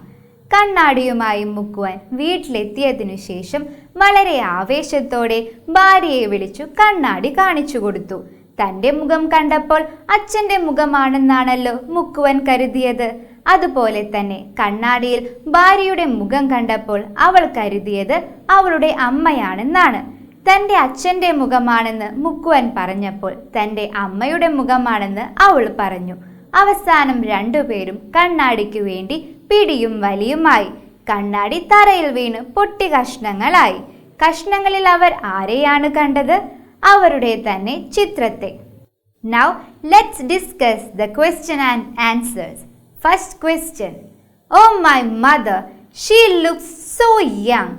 കണ്ണാടിയുമായി മുക്കുവൻ വീട്ടിലെത്തിയതിനു ശേഷം വളരെ ആവേശത്തോടെ ഭാര്യയെ വിളിച്ചു കണ്ണാടി കാണിച്ചു കൊടുത്തു. തൻ്റെ മുഖം കണ്ടപ്പോൾ അച്ഛൻ്റെ മുഖമാണെന്നാണല്ലോ മുക്കുവൻ കരുതിയത്. അതുപോലെ തന്നെ കണ്ണാടിയിൽ ഭാര്യയുടെ മുഖം കണ്ടപ്പോൾ അവൾ കരുതിയത് അവളുടെ അമ്മയാണെന്നാണ്. തൻ്റെ അച്ഛൻ്റെ മുഖമാണെന്ന് മുക്കുവൻ പറഞ്ഞപ്പോൾ തൻ്റെ അമ്മയുടെ മുഖമാണെന്ന് അവൾ പറഞ്ഞു. അവസാനം രണ്ടുപേരും കണ്ണാടിക്ക് വേണ്ടി പിടിയും വലിയുമായി. കണ്ണാടി തറയിൽ വീണ് പൊട്ടി കഷ്ണങ്ങളായി. കഷ്ണങ്ങളിൽ അവർ ആരെയാണ് കണ്ടത്? അവരുടെ തന്നെ ചിത്രത്തെ. Now let's discuss the question and answers. First question. Oh my mother, she looks so young.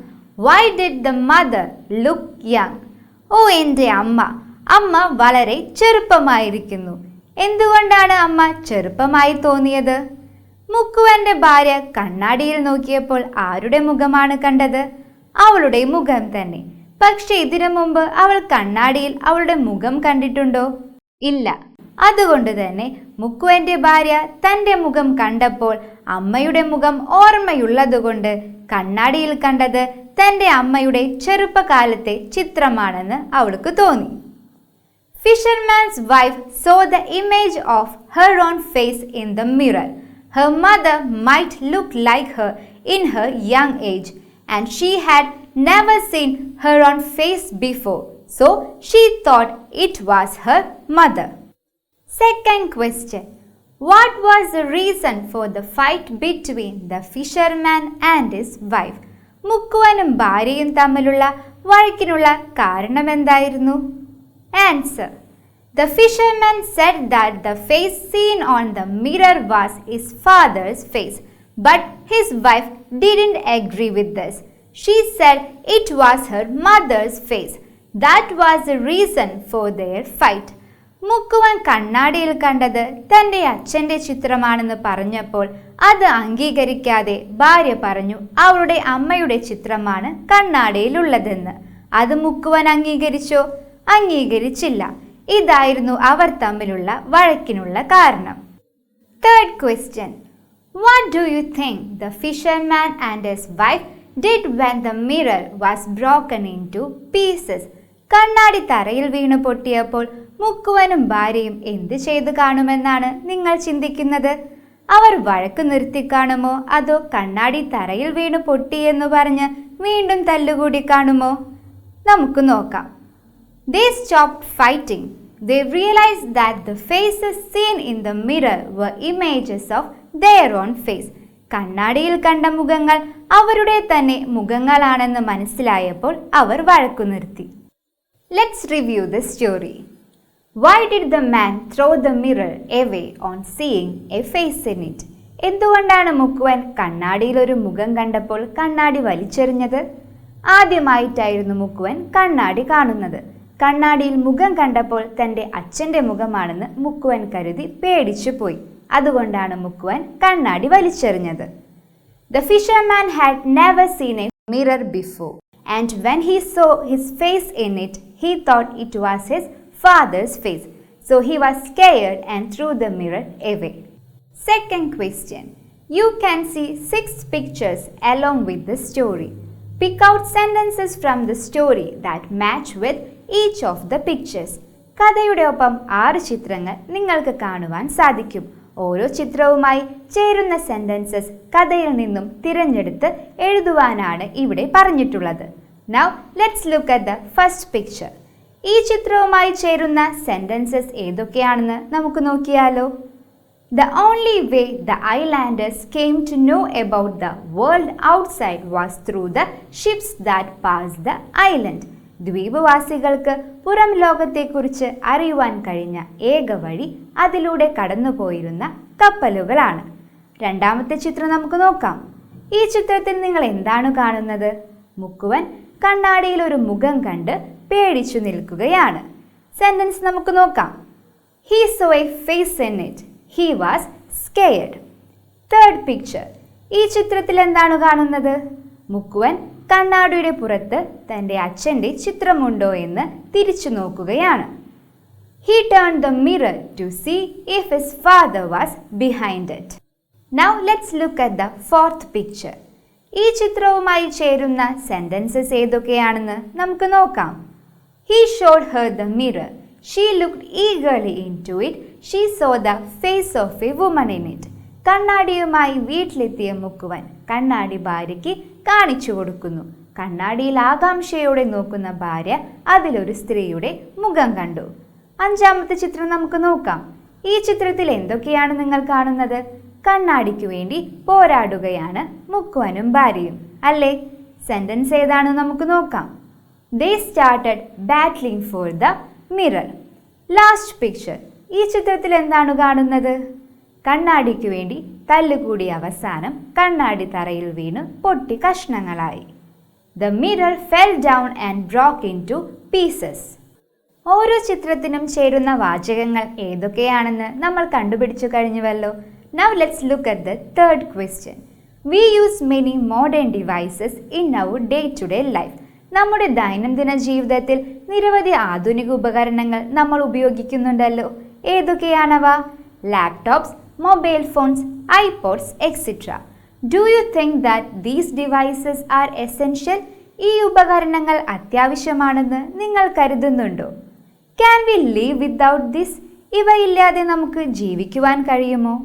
Why did the mother look young? ഓ എൻ്റെ അമ്മ, അമ്മ വളരെ ചെറുപ്പമായിരിക്കുന്നു. എന്തുകൊണ്ടാണ് അമ്മ ചെറുപ്പമായി തോന്നിയത്? മുക്കുവന്റെ ഭാര്യ കണ്ണാടിയിൽ നോക്കിയപ്പോൾ ആരുടെ മുഖമാണ് കണ്ടത്? അവളുടെ മുഖം തന്നെ. പക്ഷെ ഇതിനു മുമ്പ് അവൾ കണ്ണാടിയിൽ അവളുടെ മുഖം കണ്ടിട്ടുണ്ടോ? ഇല്ല. അതുകൊണ്ട് തന്നെ മുക്കുവന്റെ ഭാര്യ തൻ്റെ മുഖം കണ്ടപ്പോൾ അമ്മയുടെ മുഖം ഓർമ്മയുള്ളതുകൊണ്ട് കണ്ണാടിയിൽ കണ്ടത് തൻ്റെ അമ്മയുടെ ചെറുപ്പകാലത്തെ ചിത്രമാണെന്ന് അവൾക്ക് തോന്നി. Fisherman's wife saw the image of her own face in the mirror. Her mother might look like her in her young age, and she had never seen her own face before, so she thought it was her mother. Second question. What was the reason for the fight between the fisherman and his wife? മുക്കുവനും ഭാര്യയും തമ്മിലുള്ള വഴക്കിനുള്ള കാരണമെന്തായിരുന്നു? Answer. The fisherman said that the face seen on the mirror was his father's face, but his wife didn't agree with this. She said it was her mother's face. That was the reason for their fight. മുക്കുവൻ കണ്ണാടിയിൽ കണ്ടത് തൻ്റെ അച്ഛൻ്റെ ചിത്രമാണെന്ന് പറഞ്ഞപ്പോൾ അത് അംഗീകരിക്കാതെ ഭാര്യ പറഞ്ഞു അവളുടെ അമ്മയുടെ ചിത്രമാണ് കണ്ണാടിയിലുള്ളതെന്ന്. അത് മുക്കുവൻ അംഗീകരിച്ചോ? അംഗീകരിച്ചില്ല. ഇതായിരുന്നു അവർ തമ്മിലുള്ള വഴക്കിനുള്ള കാരണം. Third question. What do you think the fisherman and his wife did when the mirror was broken into pieces? കണ്ണാടി തറയിൽ വീണു പൊട്ടിയപ്പോൾ മുക്കുവനും ഭാര്യയും എന്ത് ചെയ്തു കാണുമെന്നാണ് നിങ്ങൾ ചിന്തിക്കുന്നത്? അവർ വഴക്ക് നിർത്തി കാണുമോ, അതോ കണ്ണാടി തറയിൽ വീണു പൊട്ടിയെന്നു പറഞ്ഞ് വീണ്ടും തല്ലുകൂടി കാണുമോ? നമുക്ക് നോക്കാം. They stopped fighting. They realized that the faces seen in the mirror were images of their own face. കണ്ണാടിയിൽ കണ്ട മുഖങ്ങൾ അവരുടെ തന്നെ മുഖങ്ങളാണെന്ന് മനസ്സിലായപ്പോൾ അവർ വഴക്കു നിർത്തി. Let's review the story. Why did the man throw the mirror away on seeing a face in it? എന്തുകൊണ്ടാണ് മുക്കുവൻ കണ്ണാടിയിൽ ഒരു മുഖം കണ്ടപ്പോൾ കണ്ണാടി വലിച്ചെറിഞ്ഞത്? ആദ്യമായിട്ടായിരുന്നു മുക്കുവൻ കണ്ണാടി കാണുന്നത്. കണ്ണാടിയിൽ മുഖം കണ്ടപ്പോൾ തൻ്റെ അച്ഛൻ്റെ മുഖമാണെന്ന് മുക്കുവൻ കരുതി പേടിച്ചു പോയി. അതുകൊണ്ടാണ് മുക്കുവൻ കണ്ണാടി വലിച്ചെറിഞ്ഞത്. The fisherman had never seen a mirror before, and when he saw his face in it, he thought it was his father's face. So he was scared and threw the mirror away. Second question. You can see 6 pictures along with the story. Pick out sentences from the story that match with each of the pictures. കഥയുടെ ഒപ്പം 6 ചിത്രങ്ങൾ നിങ്ങൾക്ക് കാണുവാൻ സാധിക്കും. ഓരോ ചിത്രവുമായി ചേരുന്ന sentences കഥയിൽ നിന്നും തിരഞ്ഞെടുത്ത് എഴുതുവാനാണ് ഇവിടെ പറഞ്ഞിട്ടുള്ളത്. Now let's look at the first picture. ഈ ചിത്രവുമായി ചേരുന്ന സെന്റൻസസ് ഏതൊക്കെയാണെന്ന് നമുക്ക് നോക്കിയാലോ. The only way the islanders came to know about the world outside was through the ships that passed the island. ദ്വീപവാസികൾക്ക് പുറം ലോകത്തെക്കുറിച്ച് അറിയുവാൻ കഴിഞ്ഞ ഏക വഴി അതിലൂടെ കടന്നുപോയിരുന്ന കപ്പലുകളാണ്. രണ്ടാമത്തെ ചിത്രം നമുക്ക് നോക്കാം. ഈ ചിത്രത്തിൽ നിങ്ങൾ എന്താണ് കാണുന്നത്? മുക്കുവൻ കണ്ണാടിയിൽ ഒരു മുഖം കണ്ട് പേടിച്ചു നിൽക്കുകയാണ്. സെന്റൻസ് നമുക്ക് നോക്കാം. He saw a face in it. He was scared. Third picture. ഈ ചിത്രത്തിൽ എന്താണ് കാണുന്നത്? മുക്കുവൻ കണ്ണാടിയുടെ പുറത്ത് തൻ്റെ അച്ഛൻ്റെ ചിത്രമുണ്ടോ എന്ന് തിരിച്ചു നോക്കുകയാണ്. He turned the mirror to see if his father was behind it. Now let's look at the fourth picture. ഈ ചിത്രവുമായി ചേരുന്ന സെന്റൻസസ് ഏതൊക്കെയാണെന്ന് നമുക്ക് നോക്കാം. He showed her the mirror. She looked eagerly into it. She saw the face of a woman in it. കണ്ണാടിയുമായി വീട്ടിലെത്തിയ മുക്കുവൻ കണ്ണാടി ഭാര്യയ്ക്ക് കാണിച്ചു കൊടുക്കുന്നു. കണ്ണാടിയിൽ ആകാംക്ഷയോടെ നോക്കുന്ന ഭാര്യ അതിലൊരു സ്ത്രീയുടെ മുഖം കണ്ടു. അഞ്ചാമത്തെ ചിത്രം നമുക്ക് നോക്കാം. ഈ ചിത്രത്തിൽ എന്തൊക്കെയാണ് നിങ്ങൾ കാണുന്നത്? കണ്ണാടിക്കു വേണ്ടി പോരാടുകയാണ് മുക്കുവനും ഭാര്യയും, അല്ലേ? സെന്റൻസ് ഏതാണെന്ന് നമുക്ക് നോക്കാം. They started battling for the mirror. Last picture. ഈ ചിത്രത്തിൽ എന്താണ് കാണുന്നത്? കണ്ണാടിക്കു വേണ്ടി തല്ലുകൂടി അവസാനം കണ്ണാടി തറയിൽ വീണ് പൊട്ടി കഷ്ണങ്ങളായി. The mirror fell down and broke into pieces. ഓരോ ചിത്രത്തിനും ചേരുന്ന വാചകങ്ങൾ ഏതൊക്കെയാണെന്ന് നമ്മൾ കണ്ടുപിടിച്ചു കഴിഞ്ഞുവല്ലോ. Now let's look at the third question. We use many modern devices in our day-to-day life. നമ്മുടെ ദൈനംദിന ജീവിതത്തിൽ നിരവധി ആധുനിക ഉപകരണങ്ങൾ നമ്മൾ ഉപയോഗിക്കുന്നുണ്ടല്ലോ. ഏതൊക്കെയാണവ? Laptops, mobile phones, iPods etcetera. Do you think that these devices are essential? ഈ ഉപകരണങ്ങൾ അത്യാവശ്യമാണെന്ന് നിങ്ങൾ കരുതുന്നുണ്ടോ? Can we leave without this? ഇവയില്ലാതെ നമുക്ക് ജീവിക്കുവാൻ കഴിയുമോ?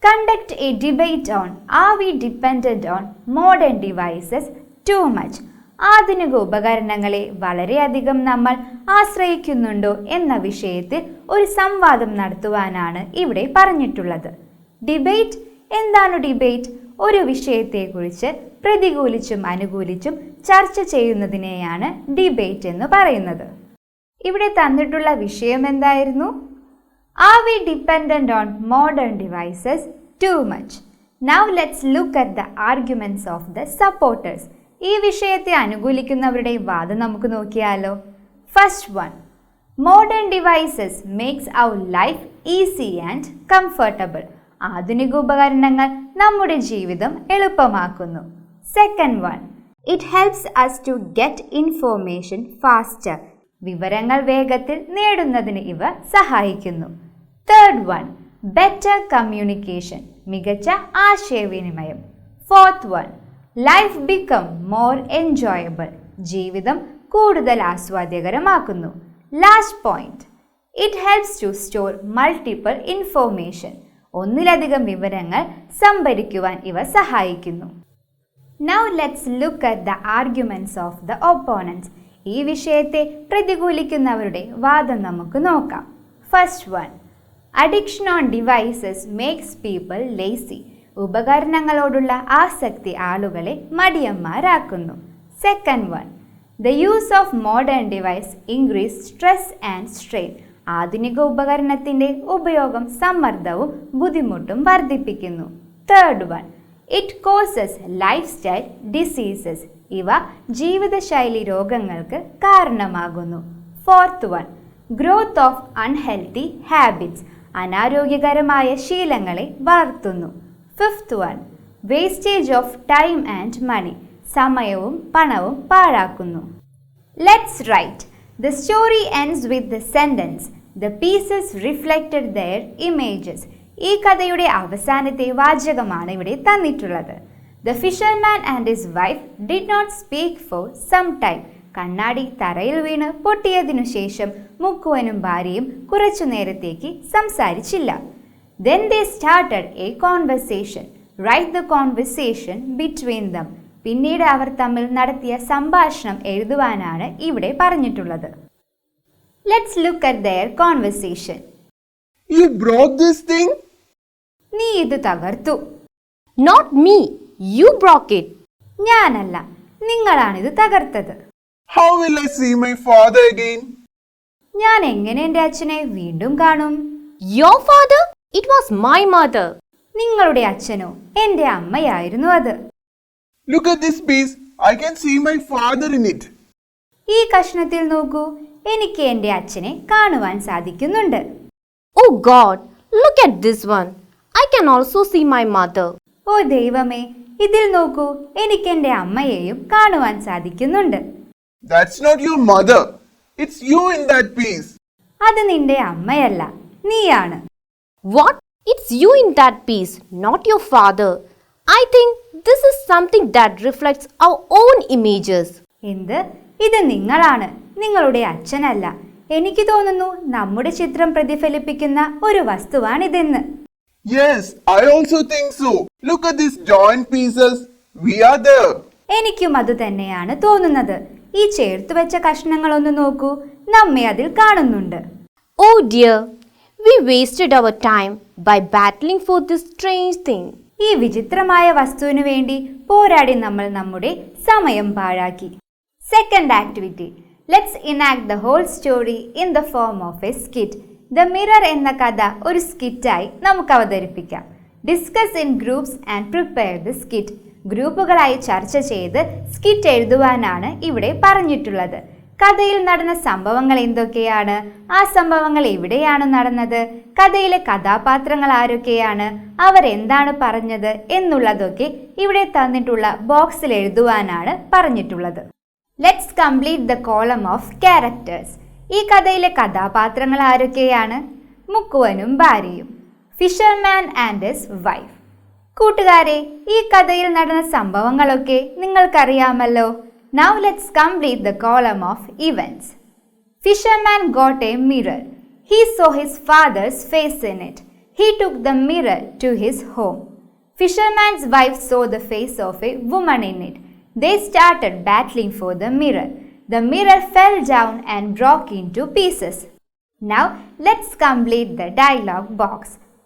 Conduct a debate on are we dependent on modern devices too much. ആധുനിക ഉപകരണങ്ങളെ വളരെയധികം നമ്മൾ ആശ്രയിക്കുന്നുണ്ടോ എന്ന വിഷയത്തിൽ ഒരു സംവാദം നടത്തുവാനാണ് ഇവിടെ പറഞ്ഞിട്ടുള്ളത്. ഡിബേറ്റ് എന്താണ്? ഡിബേറ്റ് ഒരു വിഷയത്തെക്കുറിച്ച് പ്രതികൂലിച്ചും അനുകൂലിച്ചും ചർച്ച ചെയ്യുന്നതിനെയാണ് ഡിബേറ്റ് എന്ന് പറയുന്നത്. ഇവിടെ തന്നിട്ടുള്ള വിഷയം എന്തായിരുന്നു? Are we dependent on modern devices too much? Now let's look at the arguments of the supporters. ഈ വിഷയത്തെ അനുകൂലിക്കുന്നവരുടെ വാദം നമുക്ക് നോക്കിയാലോ. First one. Modern devices makes our life easy and comfortable. ആധുനിക ഉപകരണങ്ങൾ നമ്മുടെ ജീവിതം എളുപ്പമാക്കുന്നു. Second one, it helps us to get information faster. വിവരങ്ങൾ വേഗത്തിൽ നേടുന്നതിന് ഇവ സഹായിക്കുന്നു. Third one, better communication. മികച്ച ആശയവിനിമയം. Fourth one, life become more enjoyable. ജീവിതം കൂടുതൽ ആസ്വാദ്യകരമാക്കുന്നു. Last point, it helps to store multiple information. ഒന്നിലധികം വിവരങ്ങൾ സംഭരിക്കുവാൻ ഇവ സഹായിക്കുന്നു. Now let's look at the arguments of the opponents. ഈ വിഷയത്തെ പ്രതികൂലിക്കുന്നവരുടെ വാദം നമുക്ക് നോക്കാം. First one, addiction on devices makes people lazy. ഉപകരണങ്ങളോടുള്ള ആസക്തി ആളുകളെ മടിയന്മാരാക്കുന്നു. Second one, the use of modern device increase stress and strain. ആധുനിക ഉപകരണത്തിൻ്റെ ഉപയോഗം സമ്മർദ്ദവും ബുദ്ധിമുട്ടും വർദ്ധിപ്പിക്കുന്നു. Third one, it causes life style diseases. ഇവ ജീവിതശൈലി രോഗങ്ങൾക്ക് കാരണമാകുന്നു. Fourth one, growth of unhealthy habits. അനാരോഗ്യകരമായ ശീലങ്ങളെ വളർത്തുന്നു. Fifth one, wastage of time and money. സമയവും പണവും പാഴാക്കുന്നു. Let's write. The story ends with the sentence, "The pieces reflected their images." ഈ കഥയുടെ അവസാനത്തെ വാചകമാണ് ഇവിടെ തന്നിട്ടുള്ളത്. The fisherman and his wife did not speak for some time. കണ്ണാടി തറയിൽ വീണ് പൊട്ടിയതിനു ശേഷം മുക്കുവനും ഭാര്യയും കുറച്ചു നേരത്തേക്ക് സംസാരിച്ചില്ല. Then they started a conversation. Write the conversation between them. പിന്നീട് അവർ തമ്മിൽ നടത്തിയ സംഭാഷണം എഴുതുവാനാണ് ഇവിടെ പറഞ്ഞിട്ടുള്ളത്. Let's look at their conversation. You broke this thing? നീ ഇത് തകർത്തു. Not me. You broke it. ഞാനല്ല, നിങ്ങളാണിത് തകർത്തത്. How will I see my father again? ഞാൻ എങ്ങനെ എൻ്റെ അച്ഛനെ വീണ്ടും കാണും? Your father? It was my mother. നിങ്ങളുടെ അച്ഛനോ എൻ്റെ അമ്മയായിരുന്നു അത്. Look at this piece. I can see my father in it. ഈ കഷ്ണത്തിൽ നോക്കൂ, എനിക്ക് എൻ്റെ അച്ഛനെ കാണുവാൻ സാധിക്കുന്നുണ്ട്. Oh God, look at this one. I can also see my mother. ഓ ദൈവമേ, ഇതിൽ നോക്കൂ, എനിക്ക് എൻ്റെ അമ്മയെയും കാണുവാൻ സാധിക്കുന്നുണ്ട്. That's not your mother. It's you in that piece. അത് നിന്റെ അമ്മയല്ല, നീയാണ്. What? It's you in that piece, not your father. I think this is something that reflects our own images. എന്ത്? ഇത് നിങ്ങളാണ്, നിങ്ങളുടെ അച്ഛനല്ല. എനിക്ക് തോന്നുന്നു നമ്മുടെ ചിത്രം പ്രതിഫലിപ്പിക്കുന്ന ഒരു വസ്തുവാണിതെന്ന്. Yes, I also think so. Look at these joint pieces. We are there. എനിക്കും അത് തന്നെയാണ് തോന്നുന്നത്. ഈ ചേർത്തുവെച്ച കഷ്ണങ്ങളൊന്ന് നോക്കൂ, നമ്മെ അതിൽ കാണുന്നുണ്ട്. Oh dear, we wasted our time by battling for this strange thing. ഈ വിചിത്രമായ വസ്തുവിനു വേണ്ടി പോരാടി നമ്മൾ നമ്മുടെ സമയം പാഴാക്കി. Second activity, let's enact the whole story in the form of a skit. The mirror എന്ന കഥ ഒരു സ്കിറ്റായി നമുക്ക് അവതരിപ്പിക്കാം. Discuss in groups and prepare the skit. ഗ്രൂപ്പുകളായി ചർച്ച ചെയ്ത് സ്കിറ്റ് എഴുതുവാനാണ് ഇവിടെ പറഞ്ഞിട്ടുള്ളത്. കഥയിൽ നടന്ന സംഭവങ്ങൾ എന്തൊക്കെയാണ്? ആ സംഭവങ്ങൾ എവിടെയാണ് നടന്നത്? കഥയിലെ കഥാപാത്രങ്ങൾ ആരൊക്കെയാണ്? അവർ എന്താണ് പറഞ്ഞത് എന്നുള്ളതൊക്കെ ഇവിടെ തന്നിട്ടുള്ള ബോക്സിൽ എഴുതുവാനാണ് പറഞ്ഞിട്ടുള്ളത്. Let's complete the column of characters. ഈ കഥയിലെ കഥാപാത്രങ്ങൾ ആരൊക്കെയാണ്? മുക്കുവനും ഭാര്യയും, ഫിഷർമാൻ ആൻഡ് ഹിസ് വൈഫ്. കൂട്ടുകാരെ, ഈ കഥയിൽ നടന്ന സംഭവങ്ങളൊക്കെ നിങ്ങൾക്കറിയാമല്ലോ. Now let's complete the column of events. Fisherman got a mirror. He saw his father's face in it. He took the mirror to his home. Fisherman's wife saw the face of a woman in it. They started battling for the mirror. The mirror fell down and broke into pieces. Now let's complete the dialogue box.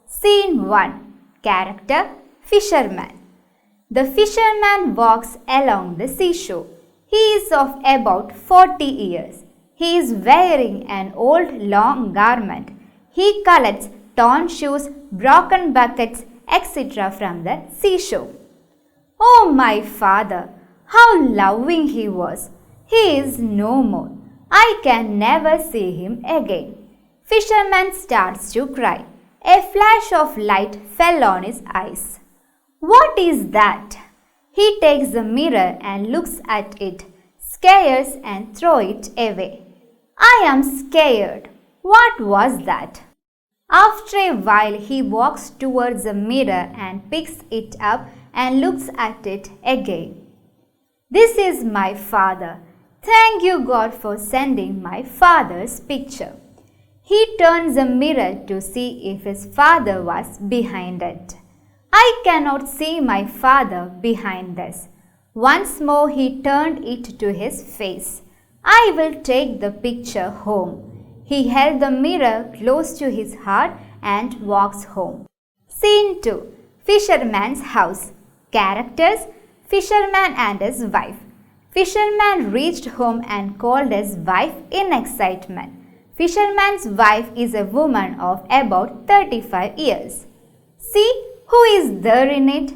Scene 1. Character: Fisherman. The fisherman walks along the seashore. He is of about 40 years. He is wearing an old long garment. He collects torn shoes, broken buckets, etc. from the seashore. Oh, my father, how loving he was! He is no more. I can never see him again. Fisherman starts to cry. A flash of light fell on his eyes. What is that? He takes the mirror and looks at it, scares and throws it away. I am scared. What was that? After a while, he walks towards the mirror and picks it up and looks at it again. This is my father. Thank you, God, for sending my father's picture. He turns the mirror to see if his father was behind it. I cannot see my father behind this. Once more he turned it to his face. I will take the picture home. He held the mirror close to his heart and walks home. Scene 2. Fisherman's house. Characters: Fisherman and his wife. Fisherman reached home and called his wife in excitement. Fisherman's wife is a woman of about 35 years. See who is there in it?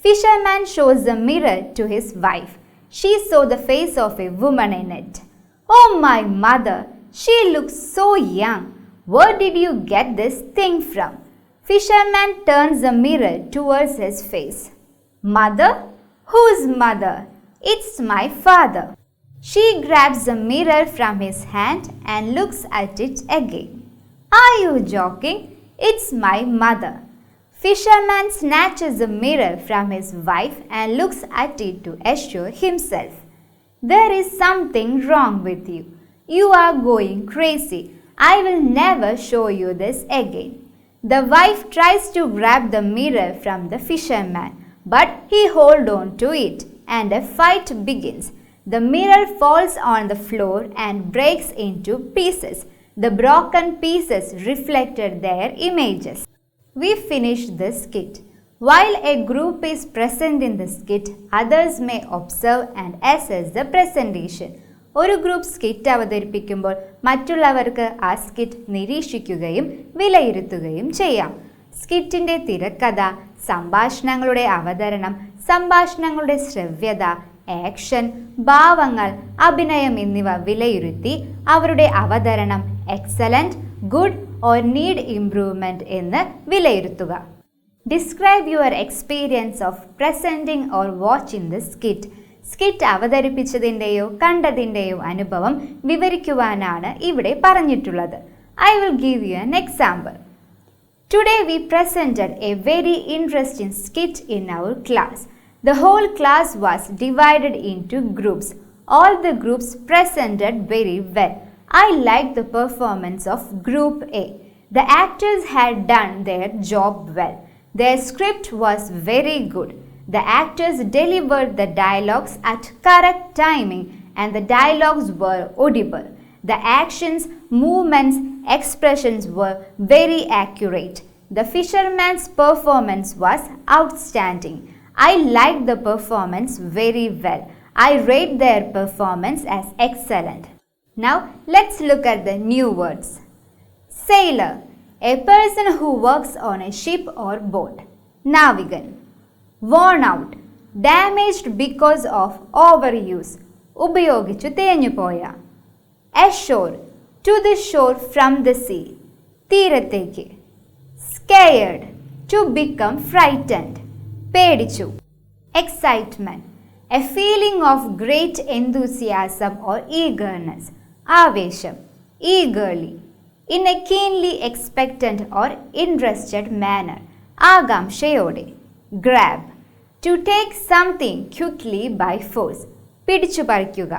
Fisherman shows the mirror to his wife. She saw the face of a woman in it. Oh, my mother, she looks so young. Where did you get this thing from? Fisherman turns the mirror towards his face. Mother? Whose mother? It's my father. She grabs the mirror from his hand and looks at it again. Are you joking? It's my mother. Fisherman snatches the mirror from his wife and looks at it to assure himself. There is something wrong with you. You are going crazy. I will never show you this again. The wife tries to grab the mirror from the fisherman, but he holds on to it and a fight begins. The mirror falls on the floor and breaks into pieces. The broken pieces reflected their images. We finished the skit. While a group is present in the skit, others may observe and assess the presentation. ഒരു group skit അവതരിപ്പിക്കുമ്പോൾ മറ്റുള്ളവർക്ക് ആ skit നിരീക്ഷിക്കുകയും വിലയിരുത്തുകയും ചെയ്യാം. സ്കിറ്റിൻ്റെ തിരക്കഥ, സംഭാഷണങ്ങളുടെ അവതരണം, സംഭാഷണങ്ങളുടെ ശ്രവ്യത, action, ഭാവങ്ങൾ, അഭിനയം എന്നിവ വിലയിരുത്തി അവരുടെ അവതരണം excellent, good or need improvement എന്ന് വിലയിരുത്തുക. Describe your experience of presenting or watching the skit. Skit അവതരിപ്പിച്ചതിൻ്റെയോ കണ്ടതിൻ്റെയോ അനുഭവം വിവരിക്കുവാനാണ് ഇവിടെ പറഞ്ഞിട്ടുള്ളത്. I will give you an example. Today we presented a very interesting skit in our class. The whole class was divided into groups. All the groups presented very well. I liked the performance of Group A. The actors had done their job well. Their script was very good. The actors delivered the dialogues at correct timing and the dialogues were audible. The actions, movements, expressions were very accurate. The fisherman's performance was outstanding. I liked the performance very well. I rate their performance as excellent. Now let's look at the new words. Sailor, a person who works on a ship or boat. Navigant, worn out, damaged because of overuse. ഉപയോഗിച്ചു തേഞ്ഞു പോയ. Ashore, to the shore from the sea. തീരത്തേക്ക്. Scared, to become frightened. പേടിച്ചു. Excitement, a feeling of great enthusiasm or eagerness. ആവേശം. Eagerly, in a keenly expectant or interested manner. ആകാംക്ഷയോടെ. Grab, to take something quickly by force. പിടിച്ചു പറിക്കുക.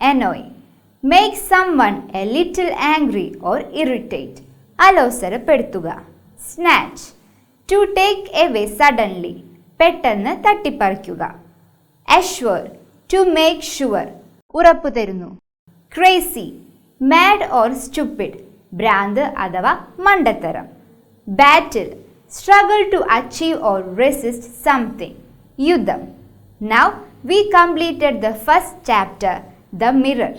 Annoy, make someone a little angry or irritate. അലോസരപ്പെടുത്തുക. Snatch, to take away suddenly. പെട്ടെന്ന് തട്ടിപ്പറിക്കുക. Assure, to make sure. ഉറപ്പു തരുന്നു. Crazy, mad or stupid. ഭ്രാന്ത് അഥവാ മണ്ടത്തരം. Battle, struggle to achieve or resist something. യുദ്ധം. Now we completed the first chapter, The Mirror.